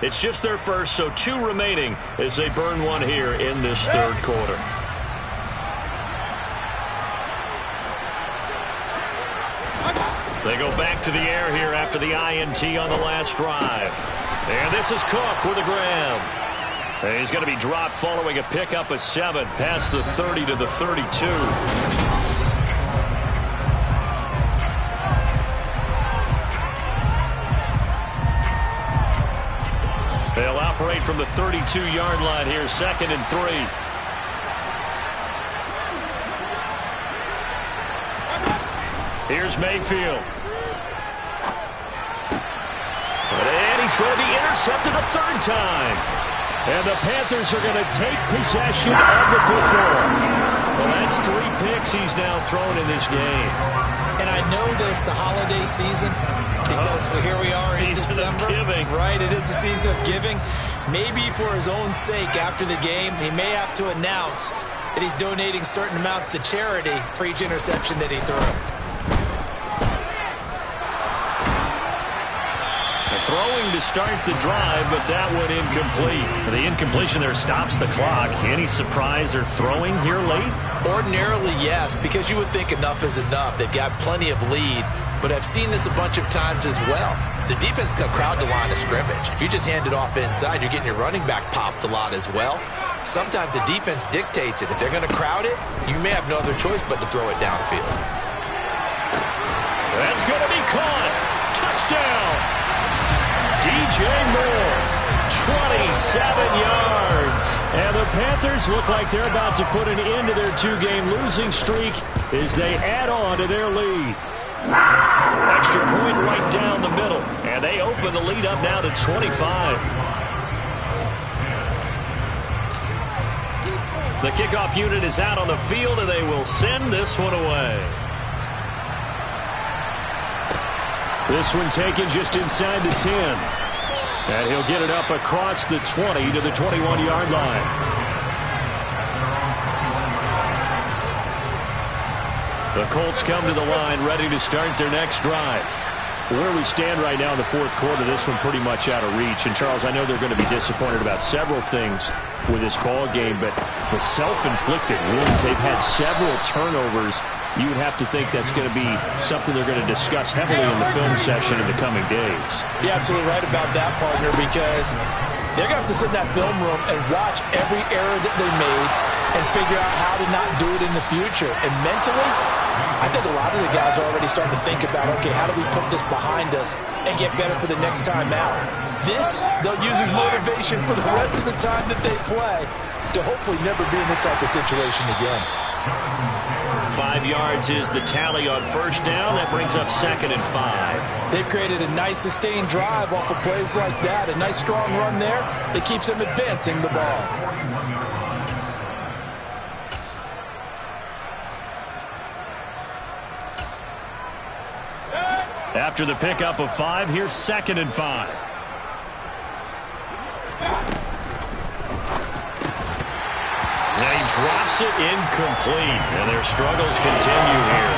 It's just their first, so 2 remaining as they burn one here in this third quarter. They go back to the air here after the INT on the last drive. And this is Cook with a grab. And he's going to be dropped following a pickup of 7 past the 30 to the 32. They'll operate from the 32-yard line here, 2nd and 3. Here's Mayfield. And he's going to be intercepted a 3rd time. And the Panthers are going to take possession of the football. Well, that's 3 picks he's now thrown in this game. And I know this, the holiday season, because here we are in December. Giving. Right, it is the season of giving. Maybe for his own sake after the game, he may have to announce that he's donating certain amounts to charity for each interception that he threw. Throwing to start the drive, but that one incomplete. The incompletion there stops the clock. Any surprise they're throwing here late? Ordinarily, yes, because you would think enough is enough. They've got plenty of lead, but I've seen this a bunch of times as well. The defense can crowd the line of scrimmage. If you just hand it off inside, you're getting your running back popped a lot as well. Sometimes the defense dictates it. If they're going to crowd it, you may have no other choice but to throw it downfield. That's going to be caught. Touchdown. DJ Moore, 27 yards. And the Panthers look like they're about to put an end to their 2-game losing streak as they add on to their lead. Extra point right down the middle. And they open the lead up now to 25. The kickoff unit is out on the field, and they will send this one away. This one taken just inside the 10. And he'll get it up across the 20 to the 21-yard line. The Colts come to the line ready to start their next drive. Where we stand right now in the 4th quarter, this one pretty much out of reach. And, Charles, I know they're going to be disappointed about several things with this ball game, but the self-inflicted wounds, they've had several turnovers. You would have to think that's going to be something they're going to discuss heavily in the film session in the coming days. You're absolutely right about that, partner, because they're going to have to sit in that film room and watch every error that they made and figure out how to not do it in the future. And mentally, I think a lot of the guys are already starting to think about, okay, how do we put this behind us and get better for the next time out? This, they'll use as motivation for the rest of the time that they play to hopefully never be in this type of situation again. 5 yards is the tally on 1st down. That brings up 2nd and 5. They've created a nice sustained drive off of plays like that. A nice strong run there that keeps them advancing the ball. After the pickup of 5, here's 2nd and 5. Drops it incomplete, and their struggles continue here.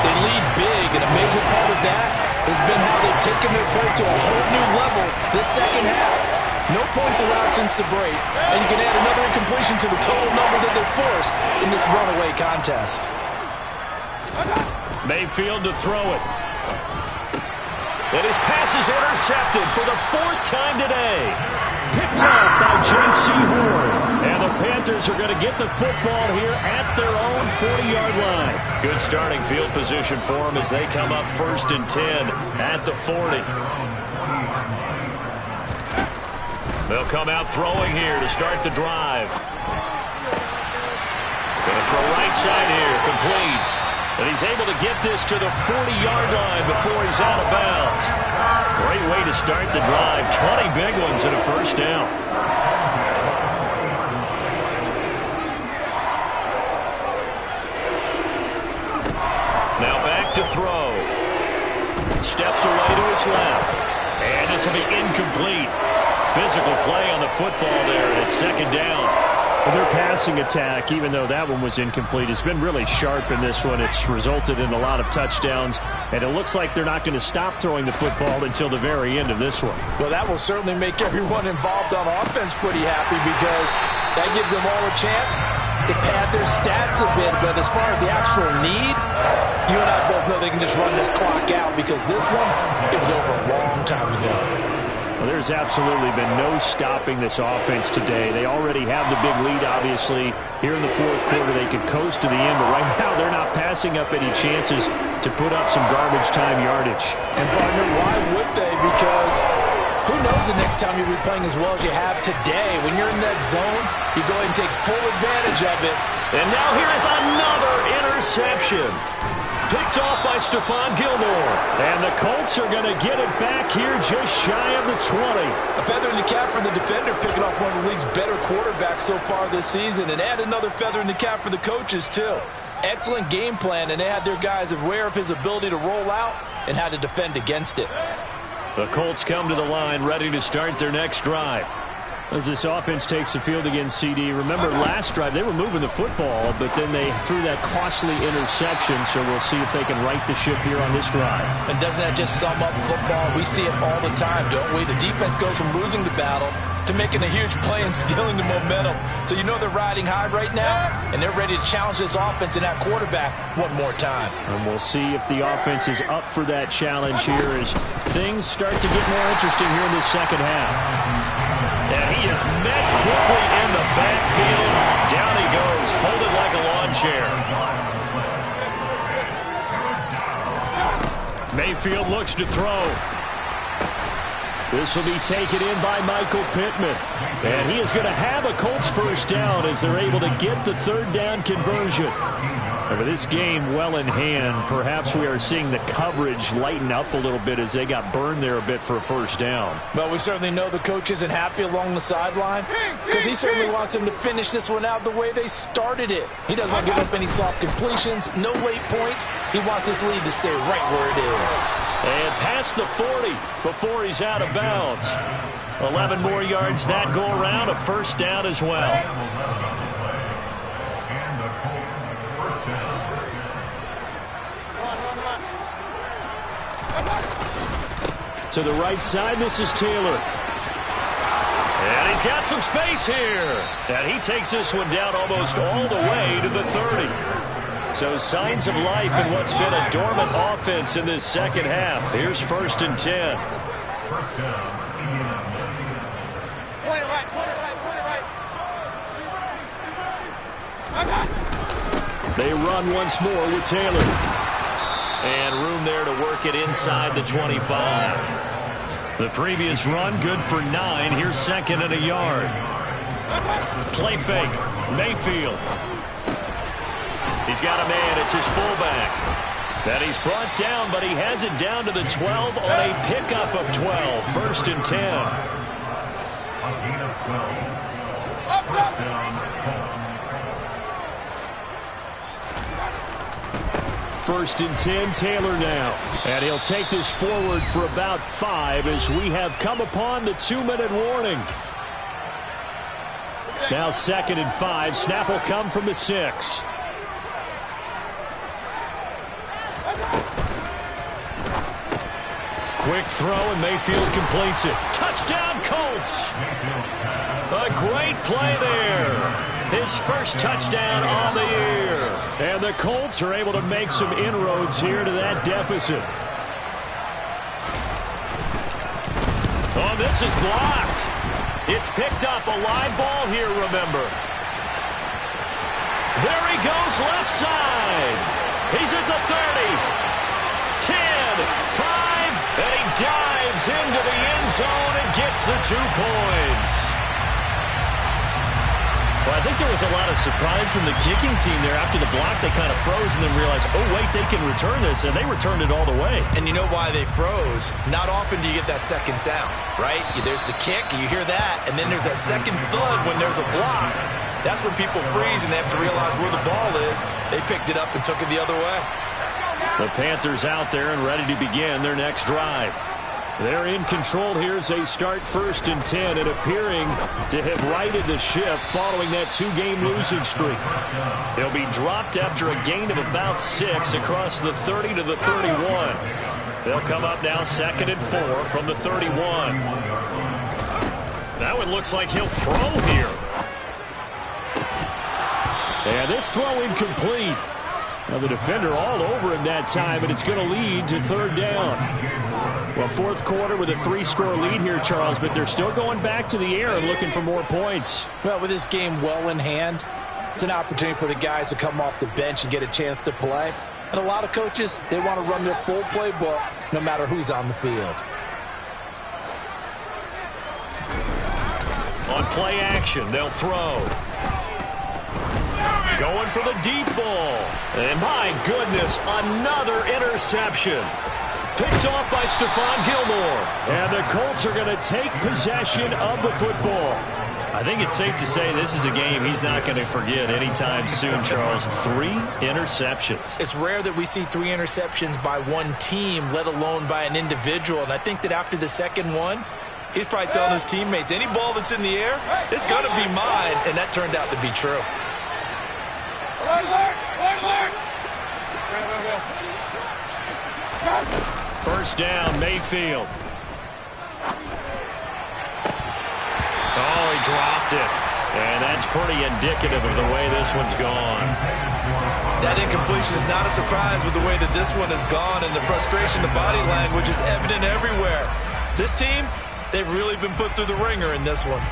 They lead big, and a major part of that has been how they've taken their play to a whole new level this 2nd half. No points allowed since the break, and you can add another incompletion to the total number that they forced in this runaway contest. Mayfield to throw it. And his pass is intercepted for the 4th time today. Picked up by J.C. Horn. And the Panthers are going to get the football here at their own 40-yard line. Good starting field position for them as they come up 1st and 10 at the 40. They'll come out throwing here to start the drive. Going to throw right side here, complete. And he's able to get this to the 40-yard line before he's out of bounds. Great way to start the drive. 20 big ones and a 1st down. Now back to throw. Steps away to his left. And this will be incomplete. Physical play on the football there, and it's 2nd down. Their passing attack, even though that one was incomplete, has been really sharp in this one. It's resulted in a lot of touchdowns, and it looks like they're not going to stop throwing the football until the very end of this one. Well, that will certainly make everyone involved on offense pretty happy because that gives them all a chance to pad their stats a bit. But as far as the actual need, you and I both know they can just run this clock out because this one, it was over a long time ago. Well, there's absolutely been no stopping this offense today. They already have the big lead, obviously. Here in the fourth quarter, they could coast to the end, but right now they're not passing up any chances to put up some garbage time yardage. And, partner, why would they? Because who knows the next time you'll be playing as well as you have today. When you're in that zone, you go ahead and take full advantage of it. And now here is another interception. Picked off by Stephon Gilmore. And the Colts are going to get it back here just shy of the 20. A feather in the cap for the defender, picking off one of the league's better quarterbacks so far this season. And add another feather in the cap for the coaches, too. Excellent game plan, and they had their guys aware of his ability to roll out and how to defend against it. The Colts come to the line, ready to start their next drive. As this offense takes the field against CD, remember last drive they were moving the football, but then they threw that costly interception, so we'll see if they can right the ship here on this drive. And doesn't that just sum up football? We see it all the time, don't we? The defense goes from losing the battle to making a huge play and stealing the momentum. So you know they're riding high right now, and they're ready to challenge this offense and that quarterback one more time. And we'll see if the offense is up for that challenge here as things start to get more interesting here in the second half. And he is met quickly in the backfield. Down he goes, folded like a lawn chair. Mayfield looks to throw. This will be taken in by Michael Pittman. And he is going to have a Colts first down as they're able to get the third down conversion. And with this game well in hand, perhaps we are seeing the coverage lighten up a little bit as they got burned there a bit for a first down. Well, we certainly know the coach isn't happy along the sideline because he certainly wants them to finish this one out the way they started it. He doesn't want to give up any soft completions, no late points. He wants his lead to stay right where it is. And past the 40 before he's out of bounds. 11 more yards that go around, a first down as well. To the right side, this is Taylor. And he's got some space here. And he takes this one down almost all the way to the 30. So signs of life in what's been a dormant offense in this second half. Here's 1st and 10. They run once more with Taylor. And room there to work it inside the 25. The previous run good for 9. Here's 2nd and a yard. Play fake. Mayfield. He's got a man. It's his fullback. And he's brought down, but he has it down to the 12 on a pickup of 12. 1st and 10. 1st and 10, Taylor now. And he'll take this forward for about 5 as we have come upon the 2-minute warning. Now 2nd and 5. Snap will come from the 6. Quick throw, and Mayfield completes it. Touchdown, Colts! A great play there. His first touchdown on the year. And the Colts are able to make some inroads here to that deficit. Oh, this is blocked. It's picked up. A live ball here, remember. There he goes, left side. He's at the 30. 10, 5, and he dives into the end zone and gets the 2 points. Well, I think there was a lot of surprise from the kicking team there. After the block, they kind of froze and then realized, oh, wait, they can return this, and they returned it all the way. And you know why they froze? Not often do you get that second sound, right? There's the kick, you hear that, and then there's that second thud when there's a block. That's when people freeze and they have to realize where the ball is. They picked it up and took it the other way. The Panthers out there and ready to begin their next drive. They're in control here as they start 1st and 10 and appearing to have righted the ship following that 2-game losing streak. They'll be dropped after a gain of about 6 across the 30 to the 31. They'll come up now 2nd and 4 from the 31. That one looks like he'll throw here. And this throw incomplete. Now the defender all over him that time, and it's going to lead to 3rd down. Well, 4th quarter with a 3-score lead here, Charles, but they're still going back to the air and looking for more points. Well, with this game well in hand, it's an opportunity for the guys to come off the bench and get a chance to play. And a lot of coaches, they want to run their full playbook no matter who's on the field. On play action, they'll throw. Going for the deep ball. And my goodness, another interception. Picked off by Stephon Gilmore. And the Colts are going to take possession of the football. I think it's safe to say this is a game he's not going to forget anytime soon, Charles. 3 interceptions. It's rare that we see 3 interceptions by one team, let alone by an individual. And I think that after the second one, he's probably telling his teammates, any ball that's in the air, it's going to be mine. And that turned out to be true. First down, Mayfield. Oh, he dropped it. And that's pretty indicative of the way this one's gone. That incompletion is not a surprise with the way that this one has gone, and the frustration, the body language is evident everywhere. This team, they've really been put through the ringer in this one.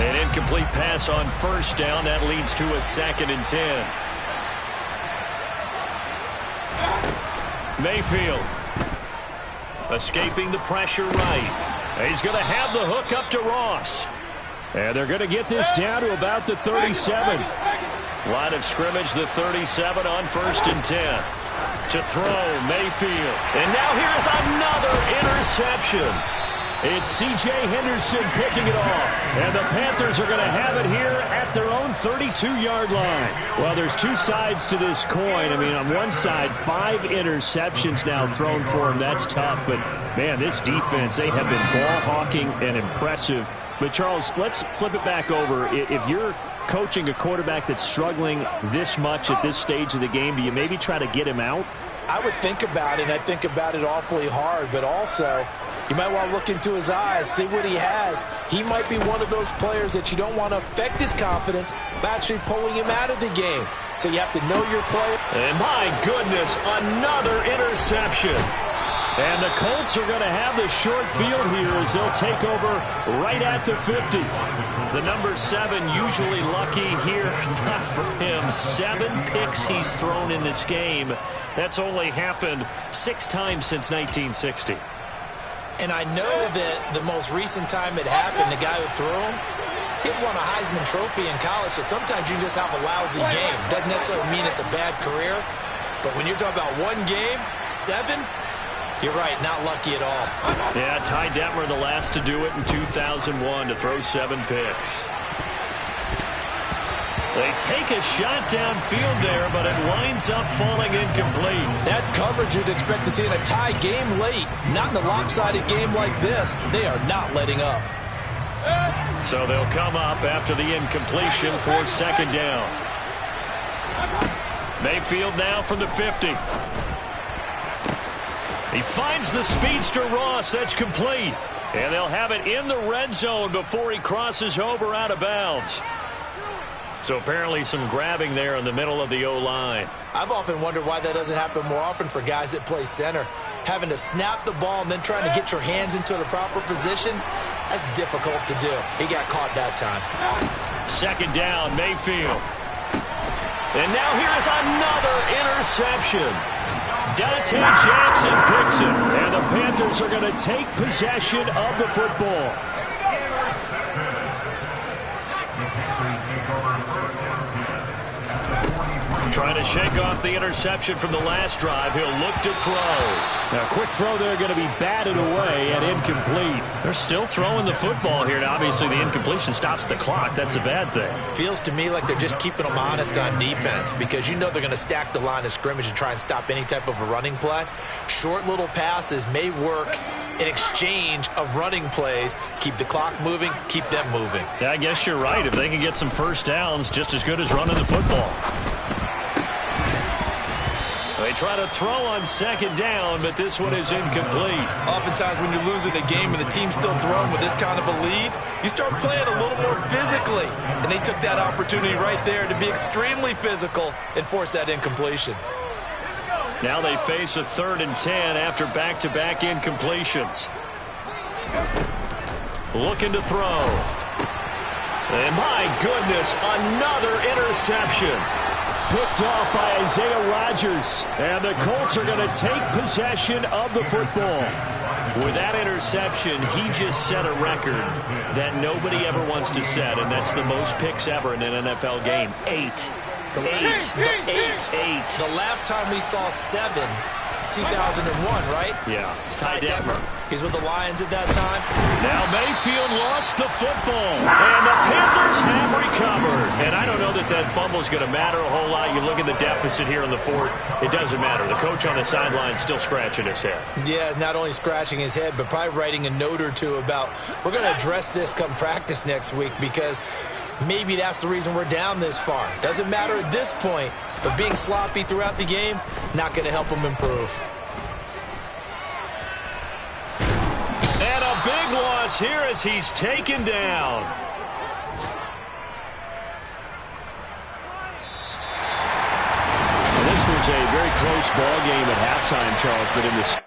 An incomplete pass on first down. That leads to a 2nd and 10. Mayfield escaping the pressure right. He's going to have the hook up to Ross. And they're going to get this down to about the 37. Line of scrimmage, the 37 on 1st and 10. To throw, Mayfield. And now here's another interception. It's C.J. Henderson picking it off. And the Panthers are going to have it here at their own 32-yard line. Well, there's 2 sides to this coin. I mean, on one side, 5 interceptions now thrown for him. That's tough. But, man, this defense, they have been ball hawking and impressive. But, Charles, let's flip it back over. If you're coaching a quarterback that's struggling this much at this stage of the game, do you maybe try to get him out? I would think about it, and I think about it awfully hard, but also you might want to look into his eyes, see what he has. He might be one of those players that you don't want to affect his confidence by actually pulling him out of the game. So you have to know your player. And my goodness, another interception. And the Colts are going to have the short field here as they'll take over right at the 50. The number 7 usually lucky here. Not for him. 7 picks he's thrown in this game. That's only happened 6 times since 1960. And I know that the most recent time it happened, the guy who threw him, he won a Heisman Trophy in college. So sometimes you just have a lousy game. Doesn't necessarily mean it's a bad career. But when you're talking about one game, 7, you're right, not lucky at all. Yeah, Ty Detmer, the last to do it in 2001, to throw 7 picks. They take a shot downfield there, but it winds up falling incomplete. That's coverage you'd expect to see in a tie game late. Not in a lopsided game like this. They are not letting up. So they'll come up after the incompletion for 2nd down. Mayfield now from the 50. He finds the speedster Ross. That's complete. And they'll have it in the red zone before he crosses over out of bounds. So apparently some grabbing there in the middle of the O-line. I've often wondered why that doesn't happen more often for guys that play center. Having to snap the ball and then trying to get your hands into the proper position, that's difficult to do. He got caught that time. 2nd down, Mayfield. And now here's another interception. Dante Jackson picks it, and the Panthers are going to take possession of the football. Trying to shake off the interception from the last drive. He'll look to throw. Now, a quick throw there going to be batted away and incomplete. They're still throwing the football here. Now, obviously, the incompletion stops the clock. That's a bad thing. Feels to me like they're just keeping them honest on defense because you know they're going to stack the line of scrimmage and try and stop any type of a running play. Short little passes may work in exchange of running plays. Keep the clock moving, keep them moving. I guess you're right. If they can get some first downs, just as good as running the football. They try to throw on second down, but this one is incomplete. Oftentimes when you're losing a game and the team's still throwing with this kind of a lead, you start playing a little more physically. And they took that opportunity right there to be extremely physical and force that incompletion. Now they face a 3rd and 10 after back-to-back incompletions. Looking to throw. And my goodness, another interception. Picked off by Isaiah Rodgers. And the Colts are going to take possession of the football. With that interception, he just set a record that nobody ever wants to set, and that's the most picks ever in an NFL game. 8. The last time we saw 7, 2001, right? Yeah. Ty Detmer. He's with the Lions at that time. Now Mayfield lost the football, and the Panthers have recovered. And I don't know that that fumble is going to matter a whole lot. You look at the deficit here in the 4th, it doesn't matter. The coach on the sideline still scratching his head. Yeah, not only scratching his head, but probably writing a note or two about, we're going to address this come practice next week because maybe that's the reason we're down this far. Doesn't matter at this point, but being sloppy throughout the game, not going to help him improve. And a big loss here as he's taken down. This was a very close ball game at halftime, Charles, but in the